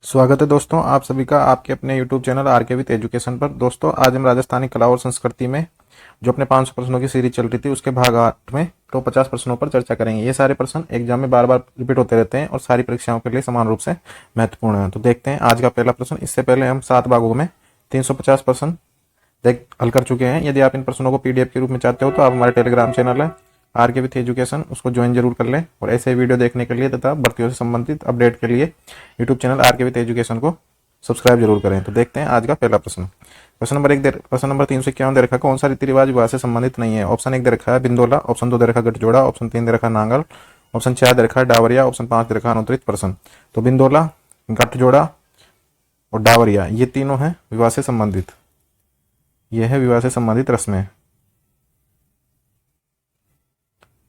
स्वागत है दोस्तों आप सभी का आपके अपने YouTube चैनल आर के विद एजुकेशन पर। दोस्तों आज हम राजस्थानी कला और संस्कृति में जो अपने 500 प्रश्नों की सीरीज चल रही थी उसके भाग 8 में तो 50 प्रश्नों पर चर्चा करेंगे। ये सारे प्रश्न एग्जाम में बार बार रिपीट होते रहते हैं और सारी परीक्षाओं के लिए समान रूप से महत्वपूर्ण है। तो देखते हैं आज का पहला प्रश्न। इससे पहले हम 7 भागों में 350 प्रश्न देख हल कर चुके हैं। यदि आप इन प्रश्नों को PDF के रूप में चाहते हो तो आप हमारे टेलीग्राम चैनल है आर के विथ एजुकेशन उसको ज्वाइन जरूर कर लें और ऐसे वीडियो देखने के लिए तथा भर्तियों से संबंधित अपडेट के लिए यूट्यूब चैनल आर के विथ एजुकेशन को सब्सक्राइब जरूर करें। तो देखते हैं आज का पहला प्रश्न। प्रश्न नंबर 351 दे रखा है कौन सा रीति रिवाज विवाह से संबंधित नहीं है। ऑप्शन 1 दे रखा है बिंदोला, ऑप्शन 2 दे रखा है गठजोड़ा, ऑप्शन 3 दे रखा है नांगल, ऑप्शन 4 दे रखा है डावरिया, ऑप्शन 5 दे रखा है अनुत्तरित प्रश्न। तो बिंदोला, गठजोड़ा और डावरिया ये तीनों हैं विवाह से संबंधित। यह है विवाह से संबंधित रस्में,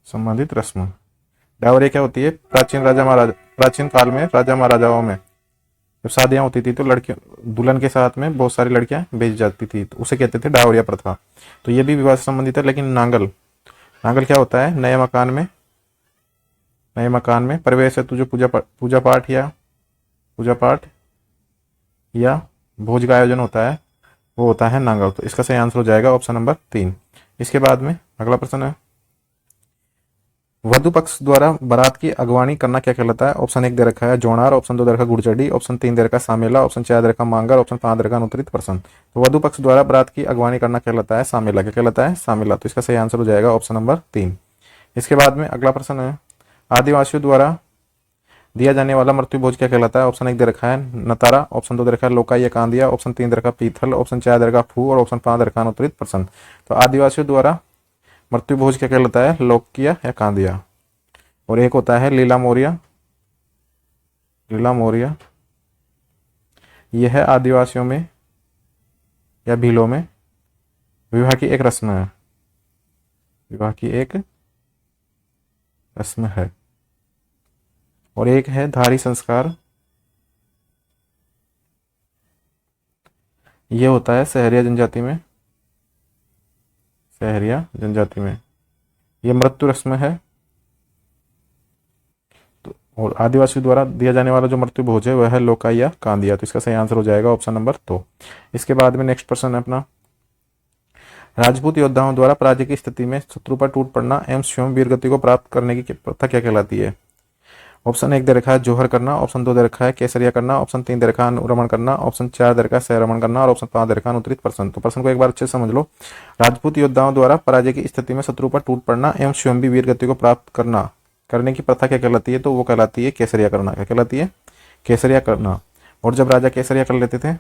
संबंधित रस्म। डावरिया क्या होती है? प्राचीन काल में राजा महाराजाओं में जब शादियां होती थी तो लड़कियों दुल्हन के साथ में बहुत सारी लड़कियां भेजी जाती थी तो उसे कहते थे डावरिया प्रथा। तो ये भी विवाह से संबंधित है। लेकिन नांगल, नांगल क्या होता है? नए मकान में प्रवेश हेतु जो पूजा पाठ या भोज का आयोजन होता है वो होता है नांगल। तो इसका सही आंसर हो जाएगा ऑप्शन नंबर 3। इसके बाद में अगला प्रश्न है वधु पक्ष द्वारा बारात की अगवानी करना क्या कहलाता है। ऑप्शन 1 दे रखा है जोनार, ऑप्शन 2 दे रखा है गुड़चड़ी, ऑप्शन 3 दे रखा है सामेला, ऑप्शन 4 दे रखा है मांगर, ऑप्शन 5 दे रखा है अनुत्तरित प्रश्न। तो वधु पक्ष द्वारा बारात की अगवानी करना कहलाता है सामेला। क्या कहलाता है? सामेला। तो इसका सही आंसर हो जाएगा ऑप्शन नंबर 3। इसके बाद में अगला प्रश्न है आदिवासियों द्वारा दिया जाने वाला मृत्यु भोज क्या कहलाता है। ऑप्शन 1 दे रखा है नतारा, ऑप्शन 2 दे रखा है लोका या कांदिया, ऑप्शन 3 दे रखा है पीथल, ऑप्शन 4 दे रखा है फू और ऑप्शन 5 दे रखा है अनुत्तरित प्रश्न। तो आदिवासियों द्वारा मृत्यु भोज क्या कहलाता है? लोकिया या कांदिया। और एक होता है लीला मोरिया। लीला मोरिया यह है आदिवासियों में या भीलों में विवाह की एक रस्म है। विवाह की एक रस्म है। और एक है धारी संस्कार। यह होता है सहरिया जनजाति में। सहरिया जनजाति में यह मृत्यु रस्म है। और आदिवासियों द्वारा दिया जाने वाला जो मृत्यु भोज है वह है लोका या कांदिया। तो इसका सही आंसर हो जाएगा ऑप्शन नंबर 2। इसके बाद में नेक्स्ट प्रश्न है अपना राजपूत योद्धाओं द्वारा पराजय की स्थिति में शत्रु पर टूट पड़ना एवं स्वयं वीरगति को प्राप्त करने की प्रथा क्या कहलाती है। ऑप्शन 1 दे रखा है जोहर करना, ऑप्शन 2 दे रखा है केसरिया करना, ऑप्शन 3 दे रखा है अनुरमण करना, ऑप्शन 4 दे रखा है सहरमण करना और ऑप्शन 5 दे रखा है अनुत्तरित प्रश्न। तो प्रश्न को एक बार अच्छे से समझ लो। राजपूत योद्धाओं द्वारा पराजय की स्थिति में शत्रु पर टूट पड़ना एवं स्वयं भी वीरगति को प्राप्त करने की प्रथा क्या कहलाती है। तो वो कहलाती है केसरिया करना। क्या कहलाती है? केसरिया करना। और जब राजा केसरिया कर लेते थे,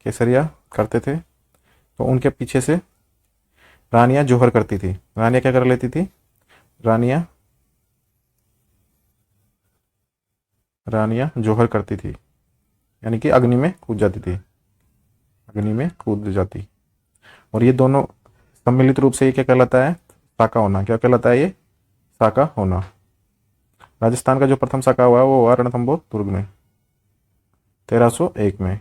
केसरिया करते थे तो उनके पीछे से रानियां जोहर करती थी। रानियां क्या कर लेती थी? रानियां जोहर करती थी यानी कि अग्नि में कूद जाती थी। अग्नि में कूद जाती। और ये दोनों सम्मिलित रूप से ये क्या कहलाता है? साका होना। क्या कहलाता है? ये साका होना। राजस्थान का जो प्रथम साका हुआ है वो हुआ रणथंभौर दुर्ग में 1301 में।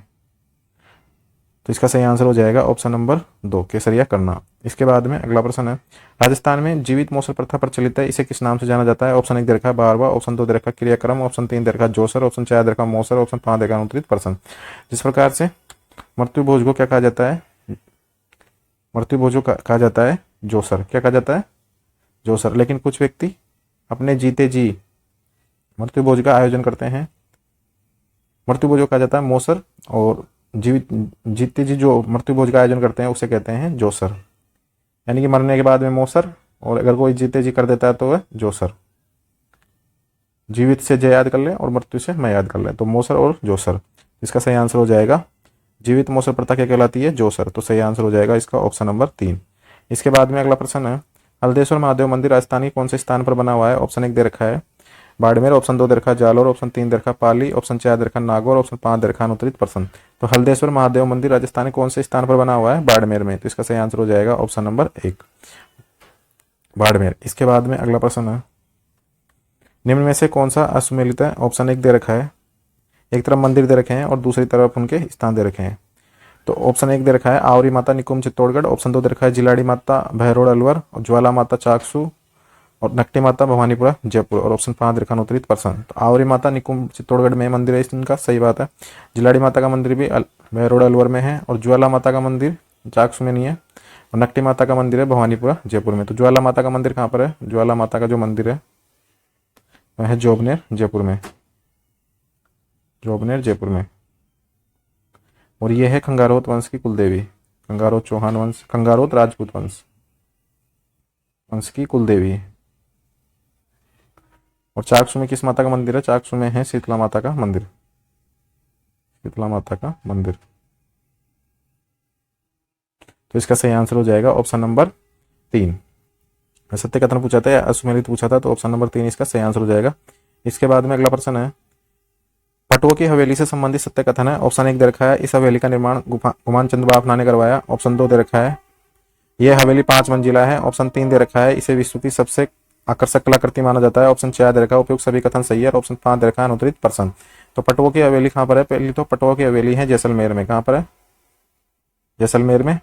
तो इसका सही आंसर हो जाएगा ऑप्शन नंबर 2 केसरिया करना। इसके बाद में अगला प्रश्न है राजस्थान में जीवित मोसर प्रथा प्रचलित है, इसे किस नाम से जाना जाता है। ऑप्शन 1 दे रखा है बारवा, ऑप्शन 2 दे रखा है क्रियाक्रम, ऑप्शन 3 दे रखा है जोसर, ऑप्शन 4 दे रखा है मोसर, ऑप्शन 5 दे रखा है अनुत्तरित प्रश्न। जिस प्रकार से मृत्यु भोज को क्या कहा जाता है? मृत्यु भोज को कहा जाता है जोसर। क्या कहा जाता है? जोसर। लेकिन कुछ व्यक्ति अपने जीते जी मृत्यु भोज का आयोजन करते हैं। मृत्यु भोज को कहा जाता है मोसर और जीते जी जो मृत्यु भोज का आयोजन करते हैं उसे कहते हैं जोसर। यानी कि मरने के बाद में मोसर और अगर कोई जीते जी कर देता है तो वह जोसर। जीवित से जय याद कर ले और मृत्यु से मैं याद कर ले तो मोसर और जोसर। इसका सही आंसर हो जाएगा जीवित मोसर प्रथा क्या कहलाती है? जोसर। तो सही आंसर हो जाएगा इसका ऑप्शन नंबर 3। इसके बाद में अगला प्रश्न है हल्देश्वर महादेव मंदिर राजस्थान के कौन से स्थान पर बना हुआ है। ऑप्शन 1 दे रखा है बाड़मेर, ऑप्शन 2 दे रखा है जालोर, ऑप्शन 3 दे रखा है पाली, ऑप्शन 4 दे रखा है नागौर, ऑप्शन 5 दे रखा है अनुत्तरित प्रश्न। तो हल्देश्वर महादेव मंदिर राजस्थान के कौन से स्थान पर बना हुआ है? बाड़मेर में। तो इसका सही आंसर हो जाएगा ऑप्शन नंबर 1 बाड़मेर। इसके बाद में अगला प्रश्न है निम्न में से कौन सा असुमेलित है। ऑप्शन 1 दे रखा है एक तरफ मंदिर दे रखे हैं और दूसरी तरफ उनके स्थान दे रखे हैं। तो ऑप्शन 1 दे रखा है आवरी माता निकुंज चित्तौड़गढ़, ऑप्शन 2 दे रखा है जिलाड़ी माता भैरोड़ अलवर और ज्वाला माता चाकसू, और नकटी माता भवानीपुरा जयपुर, और ऑप्शन 5 रेखानुत्तरित पर्सन। तो आवरी माता निकुंभ चित्तौड़गढ़ में मंदिर है इनका, सही बात है। जिलाड़ी माता का मंदिर भी रोड अलवर में है, और ज्वाला माता का मंदिर चाकसू में नहीं है, और नकटी माता का मंदिर है भवानीपुरा जयपुर में। तो ज्वाला माता का मंदिर कहाँ पर है? ज्वाला माता का जो मंदिर है वह है जोबनेर जयपुर में, जोबनेर जयपुर में। और ये है खंगारोत वंश की कुलदेवी, खंगारोत चौहान वंश, खंगारोत राजपूत वंश की कुलदेवी। और चाकसू में किस माता का मंदिर है? चाकसू में है शीतला माता का मंदिर, शीतला माता का मंदिर। तो इसका सही आंसर हो जाएगा ऑप्शन नंबर 3। सत्य कथन पूछा था या अश्वमेधित पूछा था, तो ऑप्शन नंबर 3 इसका सही आंसर हो जाएगा। इसके बाद में अगला प्रश्न है, पटुआ की हवेली से संबंधित सत्य कथन है। ऑप्शन 1 दे रखा है, इस हवेली का निर्माण गुमान चंद बाफना ने करवाया। ऑप्शन 2 दे रखा है, यह हवेली 5 मंजिला है। ऑप्शन 3 दे रखा है, इसे विश्व की सबसे आकर्षक कलाकृति माना जाता है। ऑप्शन 4 दे रखा है, उपयुक्त सभी कथन सही है। और ऑप्शन 5 दे रखा है, अनुत्तरित प्रश्न। तो पटुआ की हवेली कहाँ पर है? पहली तो पटुआ की हवेली है जैसलमेर में। कहाँ पर है? जैसलमेर में।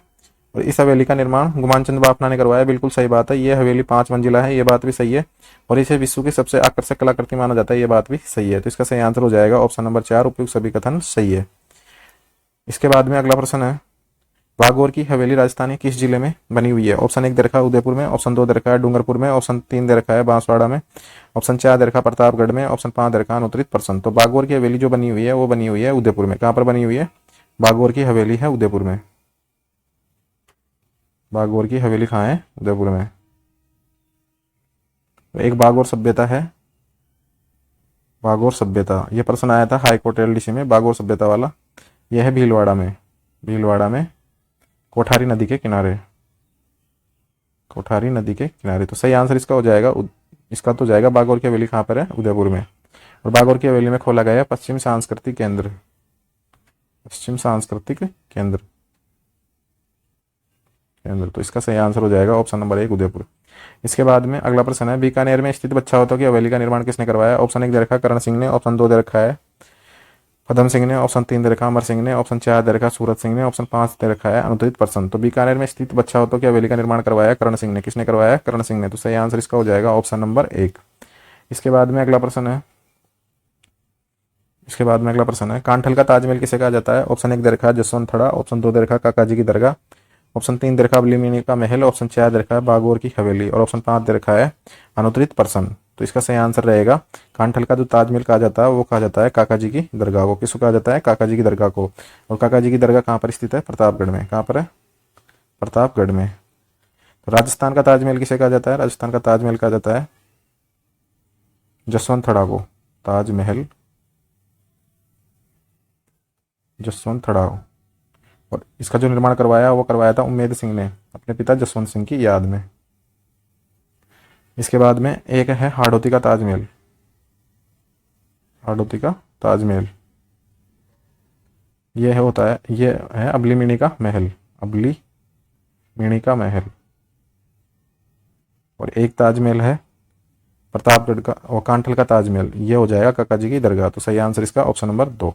और इस हवेली का निर्माण गुमान चंद बाफना ने करवाया, बिल्कुल सही बात है। यह हवेली 5 मंजिला है, ये बात भी सही है। और इसे विश्व की सबसे आकर्षक कलाकृति माना जाता है, ये बात भी सही है। तो इसका सही आंसर हो जाएगा ऑप्शन नंबर 4, उपयुक्त सभी कथन सही है। इसके बाद में अगला प्रश्न है, वाघोर की हवेली राजस्थान किस जिले में बनी हुई है? ऑप्शन 1 दे रखा है उदयपुर में, ऑप्शन 2 दे रखा है डूंगरपुर में, ऑप्शन 3 दे रखा है बांसवाड़ा में, ऑप्शन 4 दे रखा है प्रतापगढ़ में, ऑप्शन 5 दे रखा है अनुत्तरित प्रश्न। तो बागोर की हवेली जो बनी हुई है वो बनी हुई है उदयपुर में। कहाँ पर बनी हुई है? बागोर की हवेली है उदयपुर में। बागोर की हवेली कहाँ है? उदयपुर में। एक बागोर सभ्यता है, बागोर सभ्यता, यह प्रश्न आया था हाईकोर्ट एलडीसी में, बागोर सभ्यता वाला। यह है भीलवाड़ा में, भीलवाड़ा में कोठारी नदी के किनारे, कोठारी नदी के किनारे। तो सही आंसर इसका हो जाएगा, इसका तो जाएगा बागोर की हवेली कहाँ पर है? उदयपुर में। और बागोर की हवेली में खोला गया पश्चिम सांस्कृतिक केंद्र, पश्चिम सांस्कृतिक केंद्र, केंद्र। तो इसका सही आंसर हो जाएगा ऑप्शन नंबर 1 उदयपुर। इसके बाद में अगला प्रश्न है, बीकानेर में स्थित बच्छावतों की हवेली का निर्माण किसने करवाया? ऑप्शन 1 दे रखा है करण सिंह ने, ऑप्शन 2 दे रखा है पदम सिंह ने, ऑप्शन 3 दे रखा अमर सिंह ने, ऑप्शन 4 दे रखा सूरत सिंह ने, ऑप्शन 5 दे रखा है अनुत्तरित प्रश्न। तो बीकानेर में स्थित बच्छावतों की हवेली का निर्माण करवाया करण सिंह ने। किसने करवाया? करण सिंह ने। तो सही आंसर इसका हो जाएगा ऑप्शन नंबर 1। इसके बाद में अगला प्रश्न है, इसके बाद में अगला प्रश्न है, कांठल का ताजमहल किसे कहा जाता है? ऑप्शन 1 दे रखा है जसवंत थड़ा, ऑप्शन 2 दे रखा है काका जी की दरगाह, ऑप्शन 3 दे रखा है अबलीमीनी का महल, ऑप्शन 4 दे रखा है बागोर की हवेली, और ऑप्शन 5 दे रखा है अनुत्तरित प्रश्न। तो इसका सही आंसर रहेगा, कांठल का जो ताजमहल कहा जाता है वो कहा जाता है काका जी की दरगाह को। किसको कहा जाता है? काका जी की दरगाह को। और काका जी की दरगाह कहाँ पर स्थित है? प्रतापगढ़ में। कहाँ पर है? प्रतापगढ़ में। तो राजस्थान का ताजमहल किसे कहा जाता है? राजस्थान का ताजमहल कहा जाता है जसवंत थड़ा को, ताजमहल जसवंत थड़ा। और इसका जो निर्माण करवाया वो करवाया था उम्मेद सिंह ने अपने पिता जसवंत सिंह की याद में। इसके बाद में एक है हाड़ौती का ताजमहल, हाड़ौती का ताजमहल। ये होता है, ये है अबलीमीनी का महल, अबलीमीनी का महल। और एक ताजमहल है प्रतापगढ़ का, और कांठल का ताजमहल, ये हो जाएगा काका जी की दरगाह। तो सही आंसर इसका ऑप्शन नंबर 2।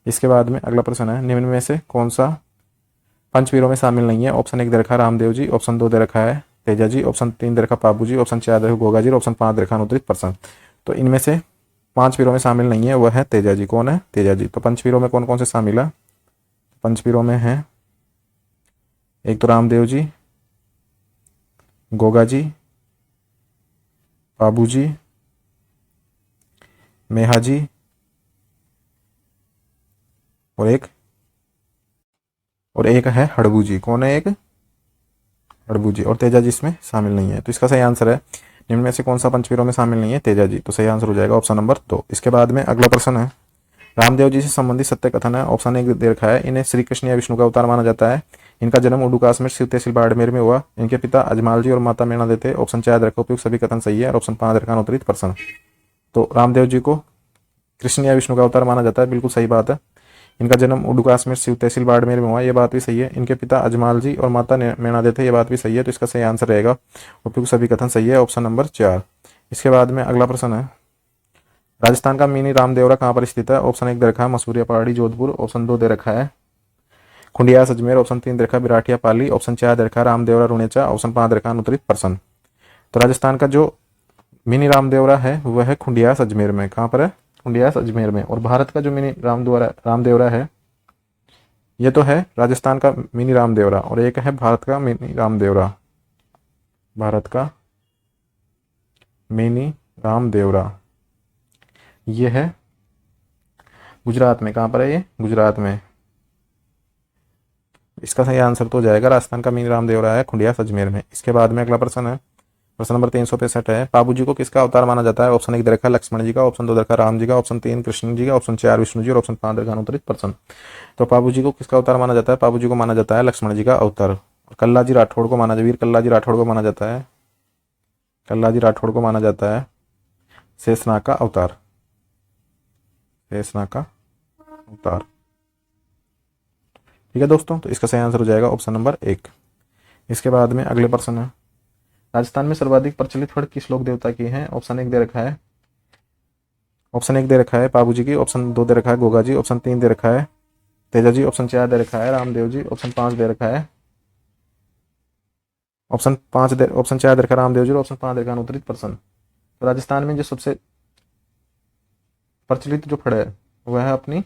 इसके बाद में अगला प्रश्न है, निम्न में से कौन सा पंचवीरों में शामिल नहीं है? ऑप्शन 1 दे रखा रामदेव जी, ऑप्शन 2 दे रखा है तेजा जी, ऑप्शन 3 दे रखा पाबू जी, ऑप्शन 4 दे रखा गोगा जी, ऑप्शन 5 दे रखा अनुत्तरित प्रश्न। तो इनमें से 5 वीरों में शामिल नहीं है, वह है तेजा जी। कौन है? तेजा जी। तो पंचवीरों में कौन कौन से शामिल है? पंचवीरों में है एक तो रामदेव जी, गोगा जी, पाबू जी, मेहा जी, और एक है हड़बू जी। कौन है? एक हड़बू जी। और तेजा जी इसमें शामिल नहीं है। तो इसका सही आंसर है, निम्न में से कौन सा पंचवीरों में शामिल नहीं है? तेजा जी। तो सही आंसर हो जाएगा ऑप्शन नंबर 2। इसके बाद में अगला प्रश्न है, रामदेव जी से संबंधित सत्य कथन है। ऑप्शन 1 दे रखा है, इन्हें श्री कृष्ण या विष्णु का अवतार माना जाता है। इनका जन्म उडुकास में शिव तहसील बाड़मेर में हुआ। इनके पिता अजमाल जी और माता मीणा देते। ऑप्शन 4 दे रखा उपयुक्त सभी कथन सही है। और ऑप्शन 5 दे रखा अनुत्तरित प्रश्न। तो रामदेव जी को कृष्ण या विष्णु का अवतार माना जाता है, बिल्कुल सही बात है। इनका जन्म उडुकास में शिव तहसील बाड़मेर में हुआ, ये बात भी सही है। इनके पिता अजमाल जी और माता मीणा देते, ये बात भी सही है। तो इसका सही आंसर रहेगा उपयुक्त सभी कथन सही है, ऑप्शन नंबर 4। इसके बाद में अगला प्रश्न है, राजस्थान का मिनी रामदेवरा कहाँ पर स्थित है? ऑप्शन 1 दे रखा है मसूरिया पहाड़ी जोधपुर, ऑप्शन 2 दे रखा है खुंडिया अजमेर, ऑप्शन 3 दे रखा है बिराटिया पाली, ऑप्शन 4 दे रखा है रामदेवरा रुणेचा, ऑप्शन 5 दे रखा है अनुत्तरित प्रश्न। तो राजस्थान का जो मिनी रामदेवरा है वह है खुंडियास अजमेर में। कहाँ पर है? खुंडियास अजमेर में। और भारत का जो मिनी रामदेवरा है ये तो है राजस्थान का मिनी रामदेवरा, और एक है भारत का मिनी रामदेवरा। भारत का मिनी रामदेवरा ये है गुजरात में। कहाँ पर है ये? गुजरात में। इसका सही आंसर तो हो जाएगा राजस्थान का मिनी रामदेवरा है खुंडियास अजमेर में। इसके बाद में अगला प्रश्न है, प्रश्न नंबर 365 है, पाबू जी को किसका अवतार माना जाता है? ऑप्शन 1 दे रखा है लक्ष्मण जी का, ऑप्शन 2 दे रखा है राम जी का, ऑप्शन 3 कृष्ण जी का, ऑप्शन 4 विष्णु जी और ऑप्शन 5 दे रखा है अनुत्तरित प्रश्न। तो पाबू जी को किसका अवतार माना जाता है? पाबू जी को माना जाता है लक्ष्मण जी का अवतार। कल्ला जी राठौड़ को माना, वीर कल्ला जी राठौड़ को माना जाता है, कल्ला जी राठौड़ को माना जाता है शेषनाग का अवतार। शेषनाग का अवतार। ठीक है दोस्तों, तो इसका सही आंसर हो जाएगा ऑप्शन नंबर 1। इसके बाद में अगले प्रश्न है, राजस्थान में सर्वाधिक प्रचलित फड़ किस लोक देवता की है? ऑप्शन 1 दे रखा है, ऑप्शन 1 दे रखा है पाबू जी की, ऑप्शन 2 दे रखा है गोगा जी, ऑप्शन 3 दे रखा है तेजा जी, ऑप्शन 4 दे रखा है रामदेव जी, ऑप्शन 5 दे रखा है ऑप्शन 4 दे रखा है रामदेव जी और ऑप्शन 5 दे रखा है अनुत्तरित प्रश्न। तो राजस्थान में जो सबसे प्रचलित जो फड़ है वह है अपनी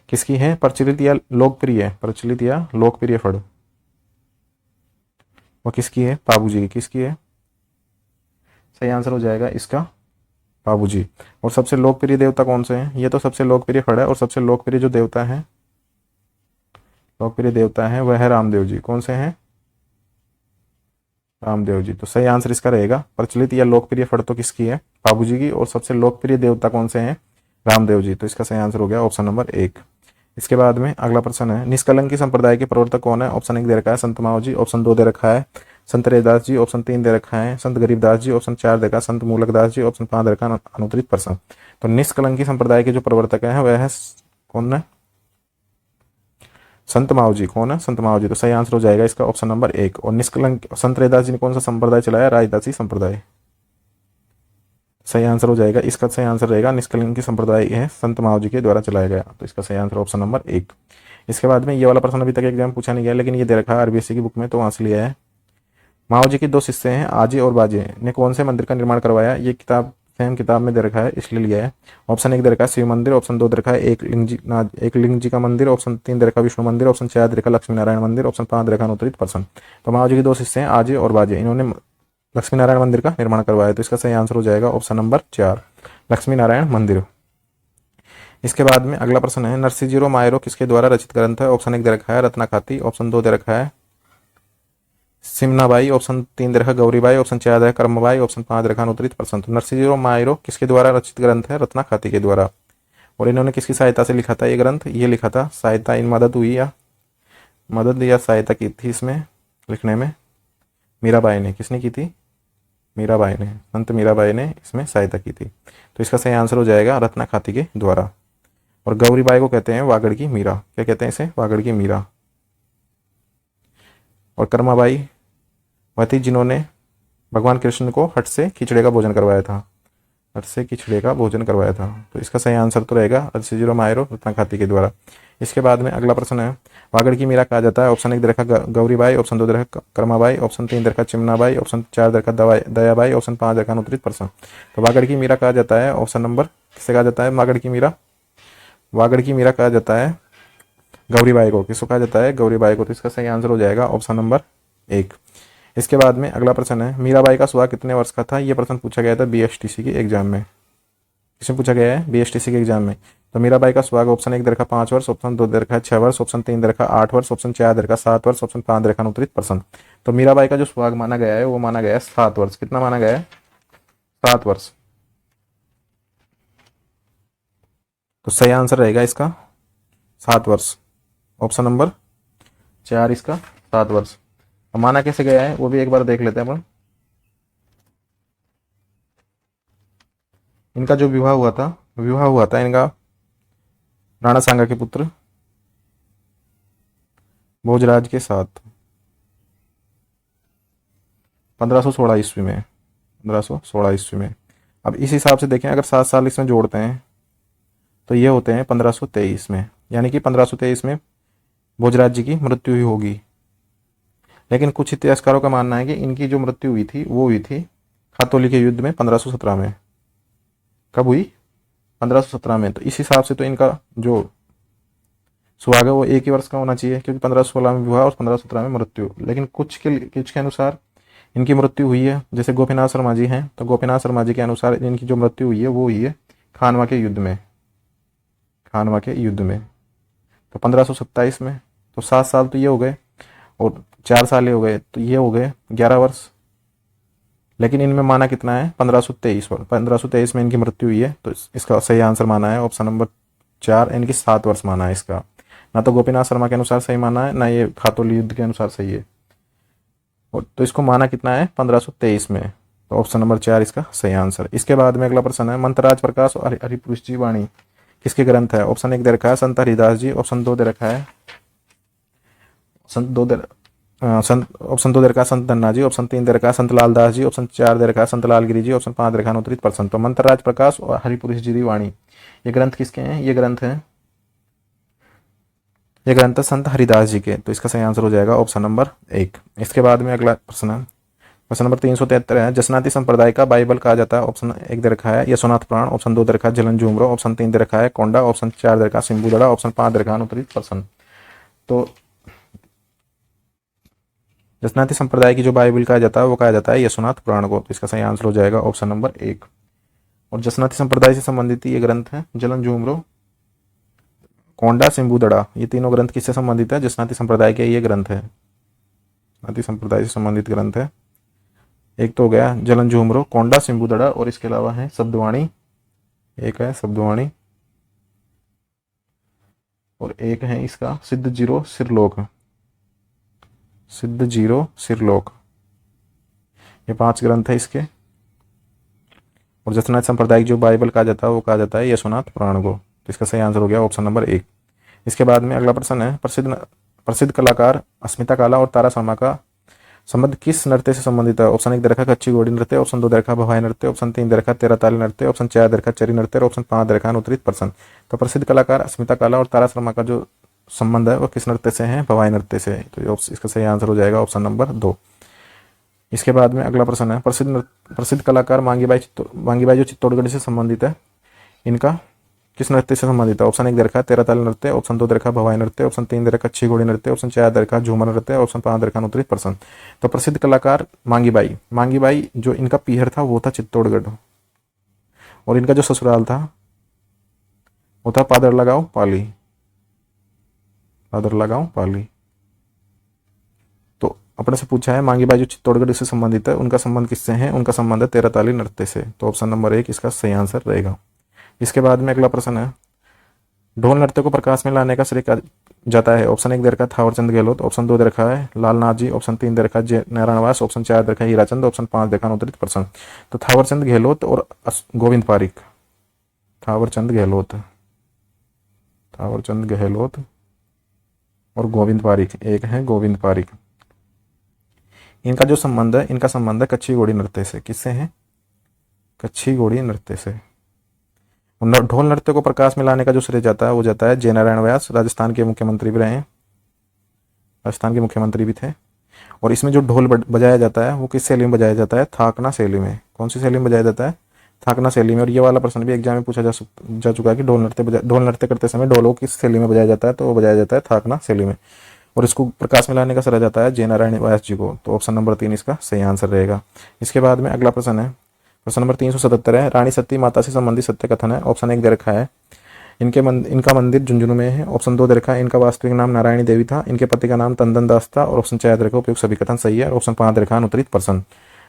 किसकी है? प्रचलित या लोकप्रिय, प्रचलित या लोकप्रिय फड़ वो किसकी है? पाबू जी की। किसकी है? सही आंसर हो जाएगा इसका पाबू जी। और सबसे लोकप्रिय देवता कौन से हैं? ये तो सबसे लोकप्रिय फड़ है, और सबसे लोकप्रिय जो देवता है, लोकप्रिय देवता है वह है रामदेव जी। कौन से हैं? रामदेव जी। तो सही आंसर इसका रहेगा प्रचलित या लोकप्रिय फड़ तो किसकी है? पाबू जी की। और सबसे लोकप्रिय देवता कौन से हैं? रामदेव जी। तो इसका सही आंसर हो गया ऑप्शन नंबर 1। इसके बाद में अगला प्रश्न है, निष्कलंकी संप्रदाय के प्रवर्तक कौन है? ऑप्शन 1 दे रखा है संत माओ जी, ऑप्शन 2 दे रखा है संत रैदास जी, ऑप्शन 3 दे रखा है संत गरीबदास जी, ऑप्शन 4 दे रखा है संत मूलकदास जी, ऑप्शन 5 दे रखा है अनुत्तरित प्रश्न। तो निष्कलंकी संप्रदाय के जो प्रवर्तक है वह है कौन है? संत माओ जी। कौन है? संत माओ जी। तो सही आंसर हो जाएगा इसका ऑप्शन नंबर 1। और निष्कलंक संत रैदास जी ने कौन सा संप्रदाय चलाया? रायदासी संप्रदाय। सही आंसर हो जाएगा इसका, सही आंसर रहेगा निष्कलंकी संप्रदाय है संत माओ जी के द्वारा चलाया गया। तो इसका सही आंसर ऑप्शन नंबर 1। इसके बाद में ये वाला प्रश्न अभी तक एग्जाम पूछा नहीं गया, लेकिन ये दे रखा है आरबीएससी की बुक में, तो वहां से लिया है। माओ जी के 2 शिष्य हैं आजे और बाजे ने कौन से मंदिर का निर्माण करवाया? ये किताब सेम किताब में दे रखा है इसलिए लिया है। ऑप्शन 1 दे रखा है शिव मंदिर, ऑप्शन 2 दे रखा है एक लिंग जी का मंदिर, ऑप्शन 3 दे रखा है विष्णु मंदिर, ऑप्शन 4 दे रखा है लक्ष्मी नारायण मंदिर, ऑप्शन 5 दे रखा है अनुत्तरित प्रश्न। तो माओ जी के 2 शिष्य हैं आजे और बाजे, इन्होंने लक्ष्मी नारायण मंदिर का निर्माण करवाया। तो इसका सही आंसर हो जाएगा ऑप्शन नंबर 4 लक्ष्मी नारायण मंदिर। इसके बाद में अगला प्रश्न है, नरसिंहजीरो मायरो किसके द्वारा रचित ग्रंथ है? ऑप्शन 1 दे रखा है रत्नाखाती, ऑप्शन 2 दे रखा है सिमनाबाई, ऑप्शन 3 दे रखा है गौरीबाई, ऑप्शन 4 दे रखा है कर्मबाई, ऑप्शन 5 दे रखा है अनुत्तरित प्रश्न। तो नरसिंहजीरो मायरो किसके द्वारा रचित ग्रंथ है? रत्नाखाती के द्वारा। और इन्होंने किसकी सहायता से लिखा था ये ग्रंथ? ये लिखा था सहायता इन मदद या सहायता की थी इसमें लिखने में मीराबाई ने। किसने की थी? मीराबाई ने, संत मीराबाई ने इसमें सहायता की थी। तो इसका सही आंसर हो जाएगा रत्नाखाती के द्वारा। और गौरीबाई को कहते हैं वागड़ की मीरा। क्या कहते हैं इसे? वागड़ की मीरा। और कर्माबाई वह थी जिन्होंने भगवान कृष्ण को हट से खिचड़े का भोजन करवाया था, हट से खिचड़े का भोजन करवाया था। तो इसका सही आंसर तो रहेगा नरसिंहजीरो मायरो रत्नाखाती के द्वारा। इसके बाद में अगला प्रश्न है, वागड़ की मीरा कहा जाता है? ऑप्शन 1 दे रखा गौरीबाई, ऑप्शन 2 दे रखा कर्माबाई, ऑप्शन 3 दे रखा चिमनाबाई, ऑप्शन 4 दे रखा दयाबाई, ऑप्शन 5 दे रखा अनुत्तरित प्रश्न। तो वागड़ की मीरा कहा जाता है ऑप्शन नंबर किससे कहा जाता है? वागड़ की मीरा, वागड़ की मीरा कहा जाता है गौरीबाई को। किसको कहा जाता है? गौरीबाई को। तो इसका सही आंसर हो जाएगा ऑप्शन नंबर 1। इसके बाद में अगला प्रश्न है, मीराबाई का सुहाग कितने वर्ष का था? यह प्रश्न पूछा गया था बीएसटीसी के एग्जाम में। किसमें पूछा गया है? बीएसटीसी के एग्जाम में। तो मीराबाई का सुहाग ऑप्शन 1 दे रखा 5 वर्ष, ऑप्शन 2 दे रखा 6 वर्ष, ऑप्शन 3 दे रखा 8 वर्ष, ऑप्शन 4 दे रखा 7 वर्ष, ऑप्शन 5 दे रखा अनुत्तरित प्रश्न। तो मीराबाई का जो सुहाग माना गया है वो माना गया है 7 वर्ष। कितना माना गया है? 7 वर्ष। तो सही आंसर रहेगा इसका 7 वर्ष, ऑप्शन नंबर 4 इसका 7 वर्ष। अब माना कैसे गया है वो भी एक बार देख लेते हैं अपन। इनका जो विवाह हुआ था इनका राणा सांगा के पुत्र भोजराज के साथ 1516 ईस्वी में, 1516 ईस्वी में। अब इस हिसाब से देखें, अगर 7 साल इसमें जोड़ते हैं तो ये होते हैं 1523 में, यानी कि 1523 में भोजराज जी की मृत्यु हुई होगी। लेकिन कुछ इतिहासकारों का मानना है कि इनकी जो मृत्यु हुई थी वो हुई थी खातौली के युद्ध में 1517 में। कब हुई? 1517 में। तो इस हिसाब से तो इनका जो सुहाग है वो एक ही वर्ष का होना चाहिए, क्योंकि 1516 में विवाह और 1517 में मृत्यु। लेकिन कुछ के अनुसार इनकी मृत्यु हुई है, जैसे गोपीनाथ शर्मा जी हैं, तो गोपीनाथ शर्मा जी के अनुसार इनकी जो मृत्यु हुई है वो हुई है खानवा के युद्ध में। खानवा के युद्ध में तो 1527 में। तो 7 साल तो ये हो गए, और 4 साल ये हो गए, तो ये हो गए 11 वर्ष। लेकिन इनमें माना कितना है? 1523 वर्ष। 1523 में इनकी मृत्यु हुई है, तो इसका सही आंसर माना है ऑप्शन नंबर 4, इनकी 7 वर्ष माना है इसका। ना तो गोपीनाथ शर्मा के अनुसार सही माना है, ना ये खातौली युद्ध के अनुसार सही है। और तो इसको माना कितना है? 1523 में। तो ऑप्शन नंबर 4 इसका सही आंसर। इसके बाद में अगला प्रश्न है, मंत्रराज प्रकाश और हरिपुरुष जी वाणी किसके ग्रंथ है? ऑप्शन 1 दे रखा है संत हरिदास जी, ऑप्शन 2 दे रखा है ऑप्शन 2 दे रखा है संत धन्ना जी, ऑप्शन 3 दे रखा है संत लालदास जी, ऑप्शन 4 दे रखा है संत लालगिरी जी, ऑप्शन 5 दे रखा है अनुत्तरित प्रश्न। तो मंत्रराज प्रकाश और हरिपुरुष जी की वाणी ये ग्रंथ किसके हैं? ये ग्रंथ है संत हरिदास जी के। तो इसका सही आंसर हो जाएगा ऑप्शन नंबर 1। इसके बाद में अगला प्रश्न है, प्रश्न नंबर 373 है, जसनाती संप्रदाय का बाइबल कहा जाता है। ऑप्शन 1 दे रखा है यशोनाथ पुराण, ऑप्शन 2 दे रखा है झेलन झूमरो, ऑप्शन 3 दे रखा है कोंडा, ऑप्शन 4 दे रखा है सिंबुदड़ा, ऑप्शन 5 दे रखा है अनुत्तरित प्रश्न। तो जसनाती संप्रदाय की जो बाइबल कहा जाता है वो कहा जाता है यशोनाथ पुराण को। तो इसका सही आंसर हो जाएगा ऑप्शन नंबर 1। और जसनाती संप्रदाय से संबंधित ये ग्रंथ है झेलन झूमरो, कोंडा, सिंबुदड़ा, ये तीनों ग्रंथ किससे संबंधित है? जसनाती संप्रदाय के ये ग्रंथ है, जसनाती संप्रदाय से संबंधित ग्रंथ है। एक तो हो गया झेलन झूमरो, कोंडा, सिंबुदड़ा, और इसके अलावा है शब्दवाणी, एक है शब्दवाणी, और एक है इसका सिद्ध जीरो सिरलोक। सिद्ध जीरो सिरलोक, ये 5 ग्रंथ है इसके। और जसनाथ संप्रदाय की जो बाइबल कहा जाता है वो कहा जाता है यशोनाथ पुराण को। तो इसका सही आंसर हो गया ऑप्शन नंबर 1। इसके बाद में अगला प्रश्न है, प्रसिद्ध कलाकार अस्मिता काला और तारा शर्मा का संबंध किस नृत्य से संबंधित है? ऑप्शन 1 दे रखा कच्ची घोड़ी नृत्य, ऑप्शन 2 दे रखा भवाई नृत्य, ऑप्शन 3 दे रखा तेरा ताली नृत्य, ऑप्शन 4 दे रखा चरी नृत्य, और ऑप्शन 5 दे रखा अनुत्तरित प्रश्न। तो प्रसिद्ध कलाकार अस्मिता काला और तारा शर्मा का जो संबंध है वो किस नृत्य से है? भवाई नृत्य से। तो इसका सही आंसर हो जाएगा ऑप्शन नंबर 2। इसके बाद में अगला प्रश्न है, प्रसिद्ध कलाकार मांगीबाई जो चित्तौड़गढ़ से संबंधित है, इनका किस नृत्य से संबंधित है? ऑप्शन 1 दे रखा है तेरा ताल नृत्य, ऑप्शन 2 दे रखा भवाई नृत्य, ऑप्शन 3 दे रखा अच्छी घोड़ी नृत्य, ऑप्शन 4 दे रखा झूमर नृत्य, ऑप्शन 5 दे रखा अनुत्तरित प्रश्न। तो प्रसिद्ध कलाकार मांगीबाई जो इनका पीहर था वो था चित्तौड़गढ़, और इनका जो ससुराल था वो था पादरला गांव पाली। तो अपने से पूछा है मांगीबाई जो चित्तौड़गढ़ से संबंधित है उनका संबंध किससे है? उनका संबंध है तेरा ताली नृत्य से। तो ऑप्शन नंबर 1 इसका सही आंसर रहेगा। इसके बाद में अगला प्रश्न है, ढोल नृत्य को प्रकाश में लाने का श्रेय कहा जाता है? ऑप्शन 1 दे रखा है थावरचंद गहलोत, ऑप्शन 2 दे रखा है लालनाथ जी, ऑप्शन 3 दे रखा है नारायणवास, ऑप्शन 4 दे रखा है हीराचंद, ऑप्शन 5 देखा अनुत्तरित प्रश्न। तो थावरचंद गहलोत और गोविंद पारिक, थावरचंद गहलोत और गोविंद पारिक, एक है गोविंद पारिक। इनका जो संबंध है, इनका संबंध है कच्ची घोड़ी नृत्य से। किससे है? कच्ची घोड़ी नृत्य से। ढोल नृत्य को प्रकाश में लाने का जो श्रेय जाता है वो जाता है जय नारायण व्यास, राजस्थान के मुख्यमंत्री भी रहे हैं, राजस्थान के मुख्यमंत्री भी थे। और इसमें जो ढोल बजाया जाता है वो किस शैली में बजाया जाता है? थाकना शैली में। कौन सी शैली में बजाया जाता है? थाकना शैली में। और ये वाला प्रश्न भी एग्जाम में पूछा जा चुका है कि ढोल नृत्य करते समय ढोल को किस शैली में बजाया जाता है? तो वो बजाया जाता है थाकना शैली में। और इसको प्रकाश में लाने का श्रेय जाता है जय नारायण व्यास जी को। तो ऑप्शन नंबर 3 इसका सही आंसर रहेगा। इसके बाद में अगला प्रश्न है, प्रश्न नंबर 377 है, रानी सती माता से संबंधित सत्य कथन है। ऑप्शन 1 दे रखा है इनका मंदिर झुंझुनू में है, ऑप्शन 2 दे रखा है इनका वास्तविक नाम नारायणी देवी था, इनके पति का नाम तंदन दास था, और ऑप्शन 4 दे रखा उपयुक्त सभी कथन सही है, और ऑप्शन 5 दे रखा अनुत्तरित प्रश्न।